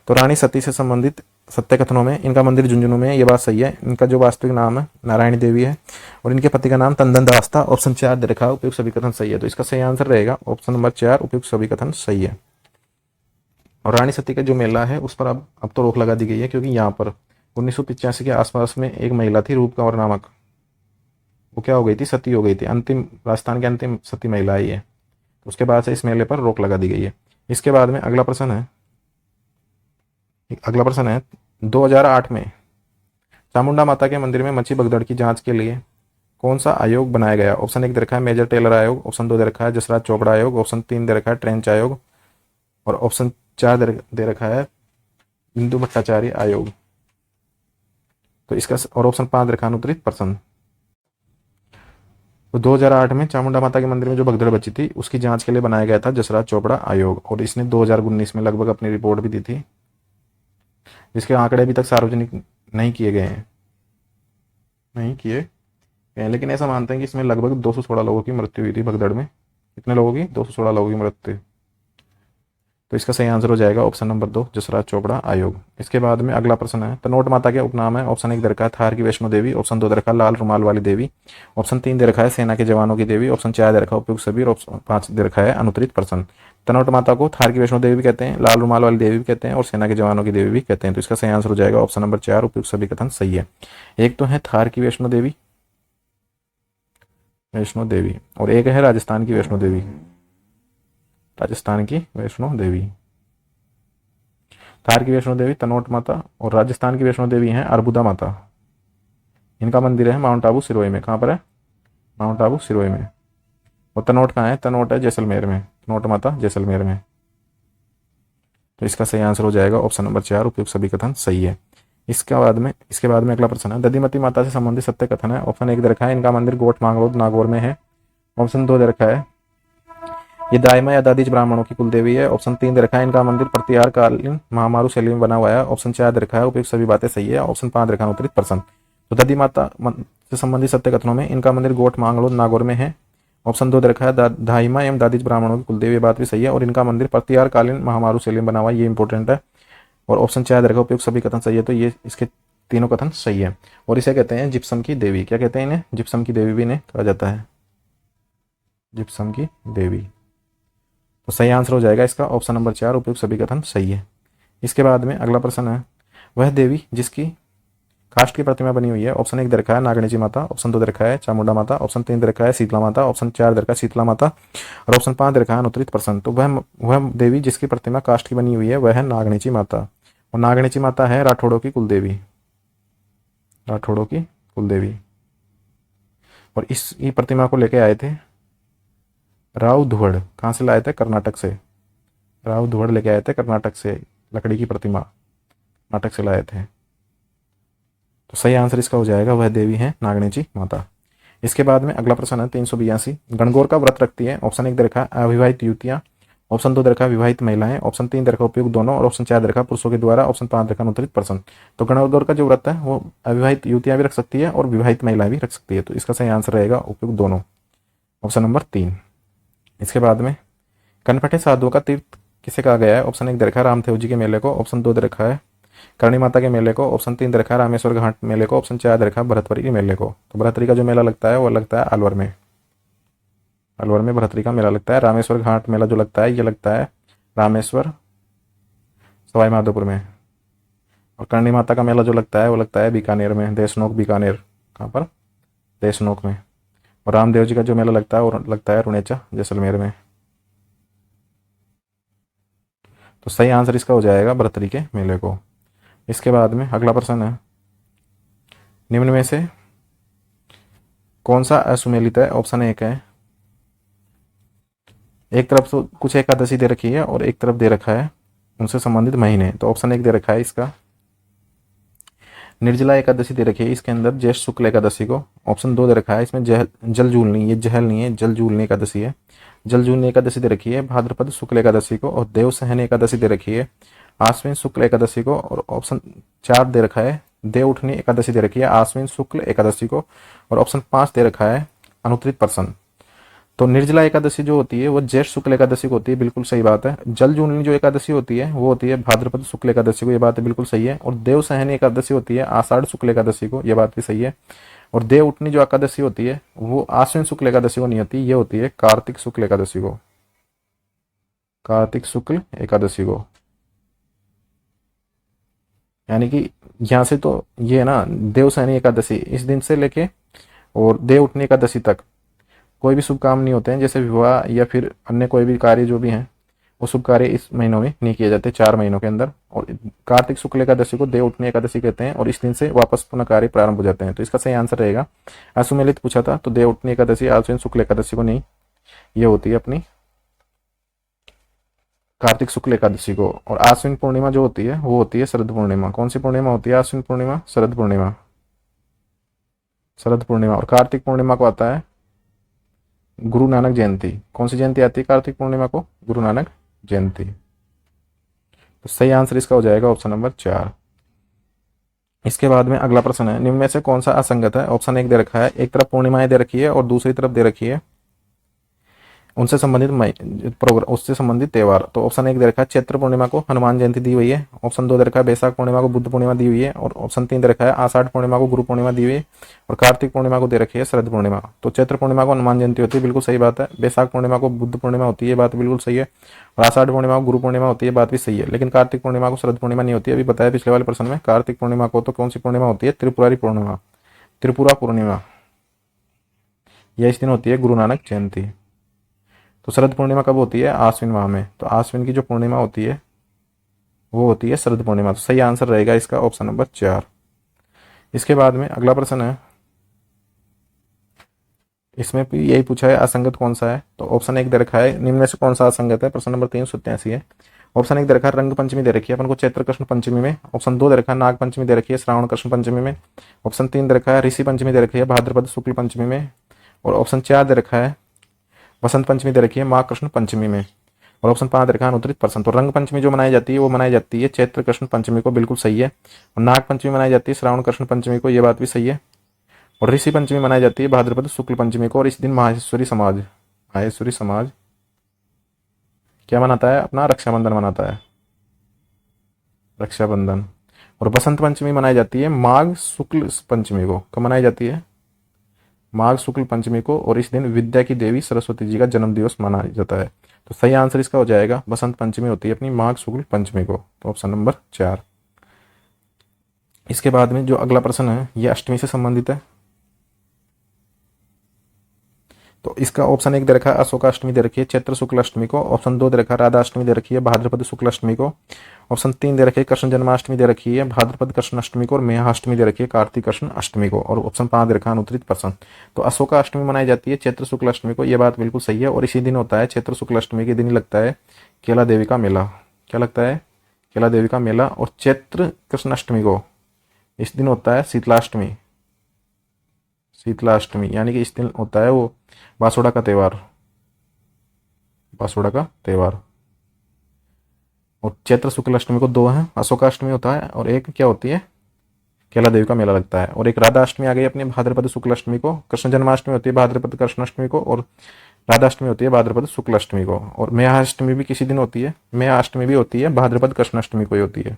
तो रानी सती से संबंधित सत्य कथनों में इनका मंदिर झुंझुनू में है, ये बात सही है। इनका जो वास्तविक नाम है नारायणी देवी है, और इनके पति का नाम तंदन दास था, ऑप्शन 4 दे रखा उपयुक्त सभी कथन सही है। तो इसका सही आंसर रहेगा ऑप्शन नंबर 4 उपयुक्त सभी कथन सही है। और रानी सती का जो मेला है उस पर अब तो रोक लगा दी गई है, क्योंकि यहाँ पर 1985 के आसपास में एक महिला थी रूप कंवर नामक, वो क्या हो गई थी? सती हो गई थी। राजस्थान की अंतिम सती महिला आई है। उसके बाद से इस मेले पर रोक लगा दी गई है। इसके बाद में अगला प्रश्न है 2008 में चामुंडा माता के मंदिर में मच्छी भगदड़ की जांच के लिए कौन सा आयोग बनाया गया? ऑप्शन 1 दे रखा है मेजर टेलर आयोग, ऑप्शन 2 दे रखा है जसराज चोपड़ा आयोग, ऑप्शन 3 दे रखा है ट्रेंच आयोग, और ऑप्शन 4 दे रखा है इंदु भट्टाचार्य आयोग। तो इसका और ऑप्शन 5 देखा अनुत्तरित प्रश्न। तो 2008 में चामुंडा माता के मंदिर में जो भगदड़ बची थी उसकी जांच के लिए बनाया गया था जसराज चोपड़ा आयोग, और इसने 2019 में लगभग अपनी रिपोर्ट भी दी थी, जिसके आंकड़े अभी तक सार्वजनिक नहीं किए गए हैं, लेकिन ऐसा मानते हैं कि इसमें लगभग 216 लोगों की मृत्यु हुई थी भगदड़ में। कितने लोगों की? 216 लोगों की मृत्यु। तो इसका सही आंसर हो जाएगा ऑप्शन नंबर 2 जसराज चोपड़ा आयोग। इसके बाद में अगला प्रश्न है, तनोट माता के उपनाम है। ऑप्शन 1 दे रखा है थार की वैष्णो देवी, ऑप्शन 2 दे रखा है लाल रुमाल वाली देवी, ऑप्शन 3 दे रखा है सेना के जवानों की देवी, ऑप्शन 4 दे रखा है उपयुक्त सभी, और ऑप्शन 5 दे रखा है अनुत्तरित प्रश्न। तनोट माता को थार की वैष्णो देवी भी कहते हैं, लाल रुमाल वाली देवी भी कहते हैं, और सेना के जवानों की देवी भी कहते हैं। तो इसका सही आंसर हो जाएगा ऑप्शन नंबर 4 उपयुक्त सभी कथन सही है। एक तो है थार की वैष्णो देवी, और एक है राजस्थान की वैष्णो देवी, थार की वैष्णो देवी तनोट माता, और राजस्थान की वैष्णो देवी हैं अरबुदा माता। इनका मंदिर है माउंट आबू सिरोही में। कहाँ पर है? माउंट आबू सिरोही में। और तनोट कहाँ है? तनोट है जैसलमेर में, तनोट माता जैसलमेर में। तो इसका सही आंसर हो जाएगा ऑप्शन नंबर 4 उपयुक्त सभी कथन सही है। इसके बाद में अगला प्रश्न है, दधिमती माता से संबंधित सत्य कथन है। ऑप्शन 1 दे रखा है इनका मंदिर गोठ मांगरोद नागौर में है, ऑप्शन 2 दे रखा है ये दाइमा या दादीज ब्राह्मणों की कुलदेवी है, ऑप्शन 3 दे रखा है इनका मंदिर प्रतिहार कालीन महामारू शैली में बना हुआ है, ऑप्शन 4 दे रखा है उपयुक्त सभी बातें सही है, ऑप्शन 5 दे रखा है उत्तरित प्रश्न। तो दधी माता से संबंधित सत्य कथनों में इनका मंदिर गोठ मांगलोद नागौर में है, ऑप्शन 2 दे रखा है दाइमा एवं दादीज ब्राह्मणों की कुलदेवी, बात भी सही है, और इनका मंदिर प्रतिहार कालीन महामारू शैली में बना हुआ है, ये इंपॉर्टेंट है, और ऑप्शन 4 दे रखा है उपयुक्त सभी कथन सही है। तो ये इसके तीनों कथन सही है, और इसे कहते हैं जिप्सम की देवी। क्या कहते हैं इन्हें? जिप्सम की देवी भी इन्हें कहा जाता है, जिप्सम की देवी। तो सही आंसर हो जाएगा इसका ऑप्शन नंबर 4 उपयुक्त सभी कथन सही है। इसके बाद में अगला प्रश्न है, वह देवी जिसकी काष्ठ की प्रतिमा बनी हुई है। ऑप्शन 1 दे रखा है नागणेची माता, ऑप्शन 2 दे रखा है चामुंडा माता, ऑप्शन 3 दे रखा है शीतला माता, ऑप्शन 4 दे रखा है शीतला माता, और ऑप्शन 5 दे रखा है अनुत्तरित प्रश्न। तो वह देवी जिसकी प्रतिमा काष्ठ की बनी हुई है वह है नागणेची माता, और नागणेची माता है राठौड़ों की कुलदेवी, और इस प्रतिमा को लेके आए थे राव धुवड़। कहाँ से लाए थे? कर्नाटक से। राव धुवड़ लेके आए थे कर्नाटक से, लकड़ी की प्रतिमा कर्नाटक से लाए थे। तो सही आंसर इसका हो जाएगा वह देवी है नागणेची माता। इसके बाद में अगला प्रश्न है 382, गणगौर का व्रत रखती है। ऑप्शन 1 दे रखा है अविवाहित युवतियां, ऑप्शन 2 दे रखा है विवाहित महिलाएं, ऑप्शन 3 दे रखा उपयुक्त दोनों, और ऑप्शन 4 दे रखा पुरुषों के द्वारा, ऑप्शन 5 दे रखा अनुत्तरित प्रश्न। तो गणगौर का जो व्रत है वो अविवाहित युवतियां भी रख सकती है और विवाहित महिलाएं भी रख सकती है। तो इसका सही आंसर रहेगा उपयुक्त दोनों, ऑप्शन नंबर 3। इसके बाद में कनपटे साधुओं का तीर्थ किसे कहा गया है। ऑप्शन 1 दे रखा है रामदेव जी के मेले को, ऑप्शन 2 दे रखा है करणी माता के मेले को, ऑप्शन 3 दे रखा है रामेश्वर घाट मेले को, ऑप्शन 4 दे रखा है भरतपुरी के मेले को। तो भरतपुरी का जो मेला लगता है वो लगता है अलवर में, भरतपुरी का मेला लगता है। रामेश्वर घाट मेला जो लगता है ये लगता है रामेश्वर सवाई माधोपुर में, और करणी माता का मेला जो लगता है वो लगता है बीकानेर में, देशनोक बीकानेर। कहाँ पर? देशनोक में। और रामदेव जी का जो मेला लगता है वो लगता है रुणेचा जैसलमेर में। तो सही आंसर इसका हो जाएगा भरतरी के मेले को। इसके बाद में अगला प्रश्न है, निम्न में से कौन सा असुमेलित है। ऑप्शन 1 है, एक तरफ तो कुछ एकादशी दे रखी है और एक तरफ दे रखा है उनसे संबंधित महीने। तो ऑप्शन 1 दे रखा है इसका निर्जला एकादशी दे रखी है, इसके अंदर ज्येष्ठ शुक्ल एकादशी को। ऑप्शन 2 दे रखा है इसमें जलजूलनी, ये जहल नहीं है, जलजूलनी एकादशी है। जलजूलनी एकादशी दे रखी है भाद्रपद शुक्ल एकादशी को, और देवसहनी एकादशी दे रखी है आश्विन शुक्ल एकादशी को, और ऑप्शन 4 दे रखा है देवउठनी एकादशी दे रखी है आश्विन शुक्ल एकादशी को, और ऑप्शन 5 दे रखा है अनुत्तरित प्रश्न। तो निर्जला एकादशी जो होती है वो ज्येष्ठ शुक्ल एकादशी को होती है, बिल्कुल सही बात है। जलजूलनी जो एकादशी होती है वो होती है भाद्रपद शुक्ल एकादशी को, ये बात बिल्कुल सही है। और देवसहनी एकादशी होती है आषाढ़ शुक्ल एकादशी को, ये बात भी सही है। और देव उठनी जो एकादशी होती है वो आश्विन शुक्ल एकादशी को नहीं होती, ये होती है कार्तिक शुक्ल एकादशी को, कार्तिक शुक्ल एकादशी को। यानी कि यहाँ से तो ये है ना देवसहनी एकादशी, इस दिन से लेके और देव उठनी एकादशी तक कोई भी शुभ काम नहीं होते हैं, जैसे विवाह या फिर अन्य कोई भी कार्य जो भी हैं वो शुभ कार्य इस महीनों में नहीं किए जाते, 4 महीनों के अंदर। और कार्तिक शुक्ल एकादशी को देव उठनी एकादशी कहते हैं, और इस दिन से वापस पुनः कार्य प्रारंभ हो जाते हैं। तो इसका सही आंसर रहेगा, असुमेलित पूछा था तो देव उठनी एकादशी आश्विन शुक्ल एकादशी को नहीं, ये होती है अपनी कार्तिक शुक्ल एकादशी को। और आश्विन पूर्णिमा जो होती है वो होती है शरद पूर्णिमा। कौन सी पूर्णिमा होती है आश्विन पूर्णिमा? शरद पूर्णिमा। शरद पूर्णिमा। और कार्तिक पूर्णिमा को आता है गुरु नानक जयंती। कौन सी जयंती आती है कार्तिक पूर्णिमा को? गुरु नानक जयंती। तो सही आंसर इसका हो जाएगा ऑप्शन नंबर 4। इसके बाद में अगला प्रश्न है, निम्न में से कौन सा असंगत है? ऑप्शन 1 दे रखा है, एक तरफ पूर्णिमाएं दे रखी है और दूसरी तरफ दे रखी है उनसे संबंधित प्रोग्राम, उससे संबंधित त्यौहार। तो ऑप्शन 1 दे रखा है चैत्र पूर्णिमा को हनुमान जयंती दी हुई है। ऑप्शन 2 दे रखा है बैसाख पूर्णिमा को बुद्ध पूर्णिमा दी हुई है। और ऑप्शन 3 दे रखा है आषाढ़ पूर्णिमा को गुरु पूर्णिमा दी हुई है। और कार्तिक पूर्णिमा को दे रखी है शरद पूर्णिमा। तो चैत्र पूर्णिमा को हनुमान जयंती होती है, बिल्कुल सही बात है। बैसाख पूर्णिमा को बुद्ध पूर्णिमा होती है, बात बिल्कुल सही है। और आषाढ़ पूर्णिमा को गुरु पूर्णिमा होती है, बात भी सही है। लेकिन कार्तिक पूर्णिमा को शरद पूर्णिमा नहीं होती है, अभी बताया पिछले वाले प्रश्न में। कार्तिक पूर्णिमा को तो कौन सी पूर्णिमा होती है? त्रिपुरारी पूर्णिमा, त्रिपुरा पूर्णिमा। यह इस दिन होती है गुरु नानक जयंती। तो शरद पूर्णिमा कब होती है? आश्विन माह में। तो आश्विन की जो पूर्णिमा होती है वो होती है शरद पूर्णिमा। तो सही आंसर रहेगा इसका ऑप्शन नंबर 4। इसके बाद में अगला प्रश्न है, इसमें भी यही पूछा है असंगत कौन सा है। तो ऑप्शन 1 दे रखा है, निम्न में से कौन सा असंगत है? प्रश्न नंबर 387 है। ऑप्शन 1 दे रखा है रंग पंचमी दे रखी है अपन को चैत्र कृष्ण पंचमी में। ऑप्शन 2 दे रखा है नाग पंचमी दे रखी है श्रावण कृष्ण पंचमी में। ऑप्शन 3 दे रखा है ऋषि पंचमी दे रखी है भाद्रपद शुक्ल पंचमी में। और ऑप्शन 4 दे रखा है वसंत पंचमी दे रखी है माघ कृष्ण पंचमी में। और ऑप्शन 5 दे रखा है अनुत्तरित पर्सन। तो रंग पंचमी जो मनाई जाती है वो मनाई जाती है चैत्र कृष्ण पंचमी को, बिल्कुल सही है। और नाग पंचमी मनाई जाती है श्रावण कृष्ण पंचमी को, ये बात भी सही है। और ऋषि पंचमी मनाई जाती है भाद्रपद शुक्ल पंचमी को। और इस दिन माहेश्वरी समाज क्या मनाता है? अपना रक्षाबंधन मनाता है, रक्षाबंधन। और बसंत पंचमी मनाई जाती है माघ शुक्ल पंचमी को। कब मनाई जाती है? माघ शुक्ल पंचमी को। और इस दिन विद्या की देवी सरस्वती जी का जन्म दिवस मनाया जाता है। तो सही आंसर इसका हो जाएगा बसंत पंचमी होती है अपनी माघ शुक्ल पंचमी को। तो ऑप्शन नंबर 4। इसके बाद में जो अगला प्रश्न है यह अष्टमी से संबंधित है। तो इसका ऑप्शन 1 दे रखा है अशोका अष्टमी दे रखी है चैत्र शुक्ल अष्टमी को। ऑप्शन 2 दे रखा है राधा अष्टमी दे रखी है भाद्रपद शुक्ल अष्टमी को। ऑप्शन 3 दे रखी है कृष्ण जन्माष्टमी दे रखी है भाद्रपद कृष्ण अष्टमी को। और मेहाष्टमी दे रखी है कार्तिक कृष्ण अष्टमी को। और ऑप्शन 5 दे रखा है अनुत्तरित पर्सन। तो अशोका अष्टमी मनाई जाती है चैत्र शुक्ल अष्टमी को, यह बात बिल्कुल सही है। और इसी दिन होता है चैत्र शुक्ल अष्टमी के दिन ही लगता है केला देवी का मेला। क्या लगता है? केला देवी का मेला। और चैत्र कृष्ण अष्टमी को इस दिन होता है शीतलाष्टमी, शीतलाष्टमी यानी कि इस दिन होता है वो बासुड़ा का त्यौहार, बासुड़ा का त्यौहार। और चैत्र शुक्ल अष्टमी को 2 हैं, अशोका अष्टमी होता है और एक क्या होती है? केला देवी का मेला लगता है। और एक राधा अष्टमी आ गई अपने भाद्रपद शुक्ल अष्टमी को। कृष्ण जन्माष्टमी होती है भाद्रपद कृष्ण अष्टमी को। और राधा अष्टमी होती है भाद्रपद शुक्ल अष्टमी को। और मेहाष्टमी भी किसी दिन होती है, मेहाष्टमी भी होती है भाद्रपद कृष्ण अष्टमी को ही होती है,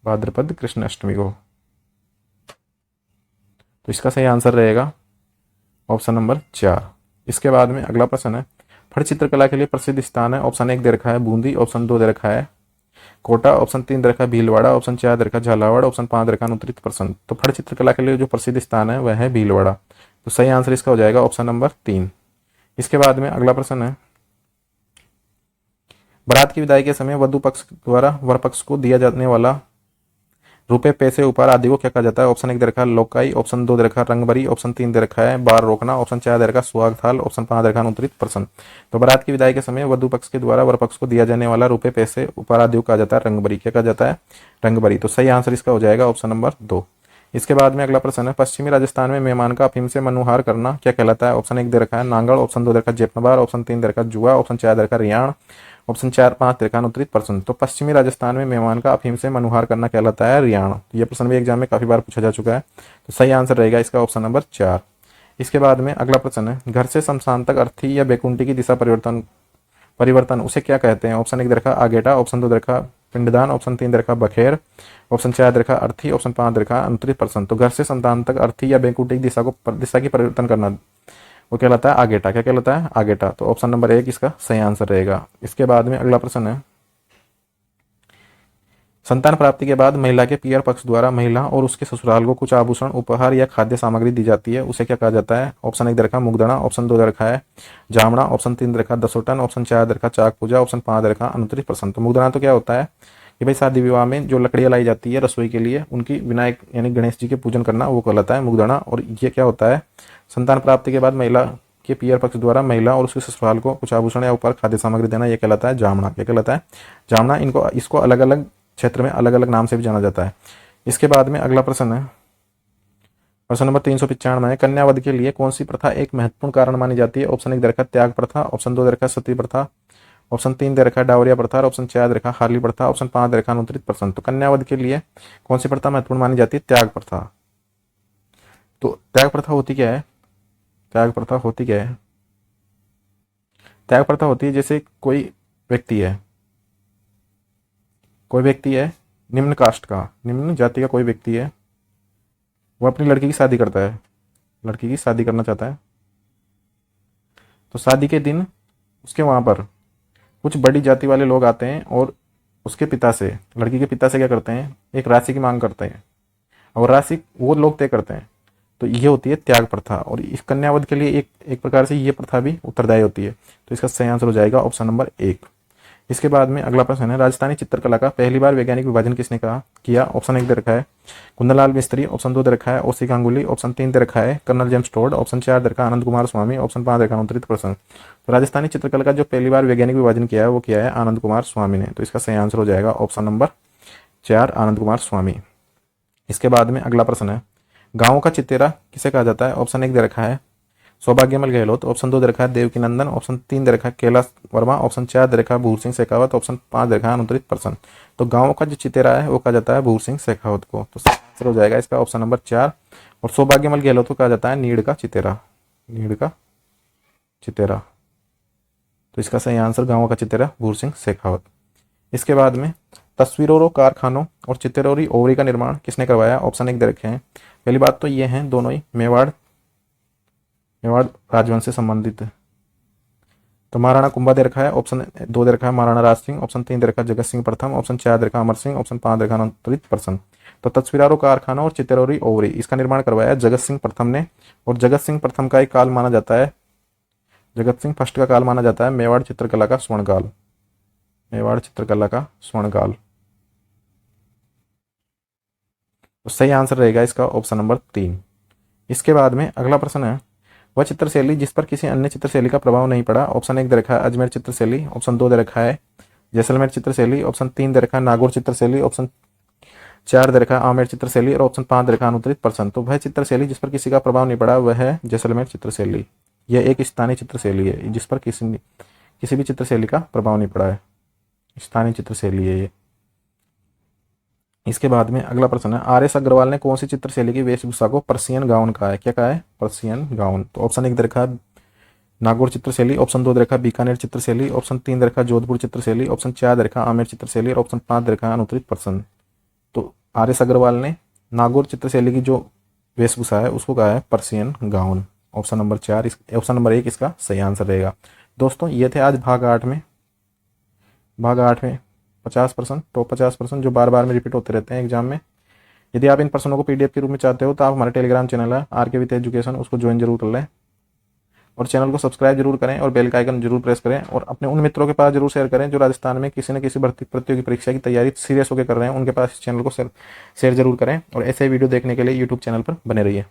भाद्रपद कृष्ण अष्टमी को। तो इसका सही आंसर रहेगा ऑप्शन नंबर 4। इसके बाद में अगला प्रश्न है, फट चित्रकला के लिए प्रसिद्ध स्थान है। ऑप्शन 1 दे रखा है बूंदी। ऑप्शन 2 दे रखा है कोटा। ऑप्शन 3 दे रखा है भीलवाड़ा। ऑप्शन 4 दे रखा है झालावाड़। ऑप्शन 5 दे रखा है अनुत्तरित पर्सन। तो फट चित्रकला के लिए जो प्रसिद्ध स्थान है वह है भीलवाड़ा। तो सही आंसर इसका हो जाएगा ऑप्शन नंबर 3। इसके बाद में अगला प्रश्न है, बारात की विदाई के समय वधु पक्ष द्वारा वर पक्ष को दिया जाने वाला रुपए, पैसे, उपहार आदि को क्या कहा जाता है? ऑप्शन 1 दे रखा है लोकाई। ऑप्शन 2 दे रखा है रंगभरी। ऑप्शन 3 दे रखा है बार रोकना। ऑप्शन 4 दे रखा है सुहाग थाल। ऑप्शन 5 दे रखा है अनुत्तरित प्रश्न। तो बारात की विदाई के समय वधु पक्ष के द्वारा वर पक्ष को दिया जाने वाला रुपए, पैसे, उपहार आदि को कहा जाता है रंगभरी। क्या कहा जाता है? रंगभरी। तो सही आंसर इसका हो जाएगा ऑप्शन नंबर 2। इसके बाद में अगला प्रश्न है, पश्चिमी राजस्थान में मेहमान का अफीम से मनुहार करना क्या कहलाता है? ऑप्शन 1 दे रखा है नांगड़। ऑप्शन 2 दे रखा है जेपनबार। ऑप्शन 3 दे रखा है जुआ। ऑप्शन 4 दे रखा है रियाण। ऑप्शन 4, 5 दे रखा है अनुत्तरित प्रश्न। तो पश्चिमी राजस्थान में मेहमान का अफीम से मनुहार करना कहलाता है रियाण। यह प्रश्न भी एग्जाम में काफी बार पूछा जा चुका है। तो सही आंसर रहेगा इसका ऑप्शन नंबर 4। इसके बाद में अगला प्रश्न है, घर से शमशान तक अर्थी या बैकुंठी की दिशा परिवर्तन उसे क्या कहते हैं? ऑप्शन 1 दे रखा ऑप्शन 2 दे रखा पिंडदान। ऑप्शन 3 दे रखा बखेर। ऑप्शन 4 दे रखा अर्थी। ऑप्शन 5 दे रखा अंतरित पर्सन। तो घर से संतान तक अर्थी या बैकुंठी की दिशा की परिवर्तन करना वो कहलाता है आगेटा। क्या कहलाता है? आगेटा। तो ऑप्शन नंबर 1 इसका सही आंसर रहेगा। इसके बाद में अगला प्रश्न है, संतान प्राप्ति के बाद महिला के पियर पक्ष द्वारा महिला और उसके ससुराल को कुछ आभूषण, उपहार या खाद्य सामग्री दी जाती है, उसे क्या कहा जाता है? ऑप्शन 1 दे रखा मुगदड़ा। ऑप्शन 2 दे रखा है जामड़ा। ऑप्शन 3 दे रखा दसोटन। ऑप्शन 4 दे रखा चाक पूजा। ऑप्शन 5 दे रखा अनुत्तरित प्रश्न। तो मुगदड़ा तो क्या होता है कि भाई शादी विवाह में जो लकड़ियां लाई जाती है रसोई के लिए, उनकी विनायक यानी गणेश जी के पूजन करना, वो कहलाता है मुगदड़ा। और ये क्या होता है? संतान प्राप्ति के बाद महिला के पियर पक्ष द्वारा महिला और उसके ससुराल को कुछ आभूषण या उपहार खाद्य सामग्री देना, यह कहलाता है जामना। क्या कहलाता है? जामना। इसको अलग अलग क्षेत्र में अलग अलग नाम से भी जाना जाता है। इसके बाद में अगला प्रश्न है, प्रश्न नंबर 395 है, कन्यावध के लिए कौन सी प्रथा एक महत्वपूर्ण कारण मानी जाती है? ऑप्शन 1 दे रखा है त्याग प्रथा, ऑप्शन 2 दे रखा है सती प्रथा, ऑप्शन 3 दे रखा है डावरिया प्रथा, और ऑप्शन 4 दे रखा है हार्ली प्रथा, ऑप्शन 5 दे रखा है अनुत्तरित प्रथा। तो कन्यावध के लिए कौन सी प्रथा महत्वपूर्ण मानी जाती है? त्याग प्रथा। तो त्याग प्रथा होती क्या है? त्याग प्रथा होती क्या है? त्याग प्रथा होती है जैसे कोई व्यक्ति है, निम्न कास्ट का, निम्न जाति का कोई व्यक्ति है, वो अपनी लड़की की शादी करता है, लड़की की शादी करना चाहता है, तो शादी के दिन उसके वहाँ पर कुछ बड़ी जाति वाले लोग आते हैं और उसके पिता से, लड़की के पिता से क्या करते हैं? एक राशि की मांग करते हैं, और राशि वो लोग तय करते हैं। तो ये होती है त्याग प्रथा, और इस कन्यावध के लिए एक प्रकार से ये प्रथा भी उत्तरदायी होती है। तो इसका सही आंसर हो जाएगा ऑप्शन नंबर 1। इसके बाद में अगला प्रश्न है, राजस्थानी चित्रकला का पहली बार वैज्ञानिक विभाजन किसने किया? ऑप्शन 1 दे रखा है कुंदनलाल मिस्त्री, ऑप्शन 2 दे रखा है ओसी गांगुली, ऑप्शन 3 दे रखा है कर्नल जेम्स टोड, ऑप्शन 4 दे रखा है आनंद कुमार स्वामी, ऑप्शन 5 दे रखा है अनुत्तरित प्रश्न। तो राजस्थानी चित्रकला का जो पहली बार वैज्ञानिक विभाजन किया है वो किया है आनंद कुमार स्वामी ने। तो इसका सही आंसर हो जाएगा ऑप्शन नंबर 4 आनंद कुमार स्वामी। इसके बाद में अगला प्रश्न है, गाँव का चितेरा किसे कहा जाता है? ऑप्शन 1 दे रखा है सौभाग्यमल गहलोत, ऑप्शन 2 दे रखा है देवकी नंदन, ऑप्शन 3 दे रखा है कैलाश वर्मा, ऑप्शन 4 दे रखा है भूर सिंह शेखावत, ऑप्शन 5 दे रखा है अनुत्तरित प्रश्न। तो गाँव का जो चितेरा है वो कहा जाता है भूर सिंह शेखावत को। तो आंसर हो जाएगा इसका ऑप्शन नंबर 4। और सौभाग्यमल गहलोत को कहा जाता है नीड़ का चितेरा, नीड़ का चितेरा। तो इसका सही आंसर गाँव का चितेरा भूर सिंह शेखावत। इसके बाद में तस्वीरों, कारखानों और चित्तौरी ओवरी का निर्माण किसने करवाया? ऑप्शन 1 दे रखे हैं। पहली बात तो ये हैं दोनों ही मेवाड़ राजवंश से संबंधित है। तो महाराणा कुंभा दे रखा है, ऑप्शन 2 दे रखा है महाराणा राज सिंह, ऑप्शन 3 दे रखा है जगत सिंह प्रथम, ऑप्शन 4 दे रखा है अमर सिंह, ऑप्शन 5 दे रखा है अनुत्तरित प्रश्न। तो तस्वीरों, कारखानों और चित्तौरी ओवरी इसका निर्माण करवाया जगत सिंह प्रथम ने। और जगत सिंह प्रथम का एक काल माना जाता है, जगत सिंह फर्स्ट का काल माना जाता है मेवाड़ चित्रकला का स्वर्णकाल, मेवाड़ चित्रकला का स्वर्णकाल। तो सही आंसर रहेगा इसका ऑप्शन नंबर 3। इसके बाद में अगला प्रश्न है, वह चित्रशैली जिस पर किसी अन्य चित्रशैली का प्रभाव नहीं पड़ा। ऑप्शन 1 दे रखा है अजमेर चित्रशैली, ऑप्शन 2 दे रखा है जैसलमेर चित्रशैली, ऑप्शन 3 दे रखा है नागौर चित्रशैली, ऑप्शन 4 दे रखा है आमेर चित्रशैली, और ऑप्शन 5 दे रखा है अनुत्तरित प्रश्न। तो वह चित्रशैली जिस पर किसी का प्रभाव नहीं पड़ा वह है जैसलमेर चित्रशैली। यह एक स्थानीय चित्रशैली है जिस पर किसी भी चित्रशैली का प्रभाव नहीं पड़ा है, स्थानीय चित्रशैली है ये। इसके बाद में अगला प्रश्न है, आर.एस. अग्रवाल ने कौन सी चित्रशैली की वेशभूषा को पर्सियन गाउन कहा है? क्या कहा है? Persian gown. तो ऑप्शन 1 दे रखा है नागौर चित्रशैली, ऑप्शन 2 दे रखा है बीकानेर चित्रशैली, ऑप्शन 3 दे रखा है जोधपुर चित्रशैली, ऑप्शन 4 दे रखा है आमेर चित्रशैली, और ऑप्शन 5 दे रखा है अनुत्तरित प्रश्न। तो आर.एस. अग्रवाल ने नागौर चित्रशैली की जो वेशभूषा है उसको कहा है पर्सियन गाउन। ऑप्शन नंबर 1 इसका सही आंसर रहेगा। दोस्तों ये थे आज भाग 8 में 50%, टॉप 50% जो बार बार में रिपीट होते रहते हैं एग्जाम में। यदि आप इन प्रश्नों को पीडीएफ के रूप में चाहते हो तो आप हमारे टेलीग्राम चैनल है आर.के. विथ एजुकेशन, उसको ज्वाइन जरूर कर लें, और चैनल को सब्सक्राइब जरूर करें और बेल का आइकन जरूर प्रेस करें, और अपने उन मित्रों के पास जरूर शेयर करें जो राजस्थान में किसी न किसी भर्ती प्रतियोगी परीक्षा की तैयारी सीरियस होकर कर रहे हैं। उनके पास इस चैनल को शेयर जरूर करें, और ऐसे वीडियो देखने के लिए यूट्यूब चैनल पर बने रहिए।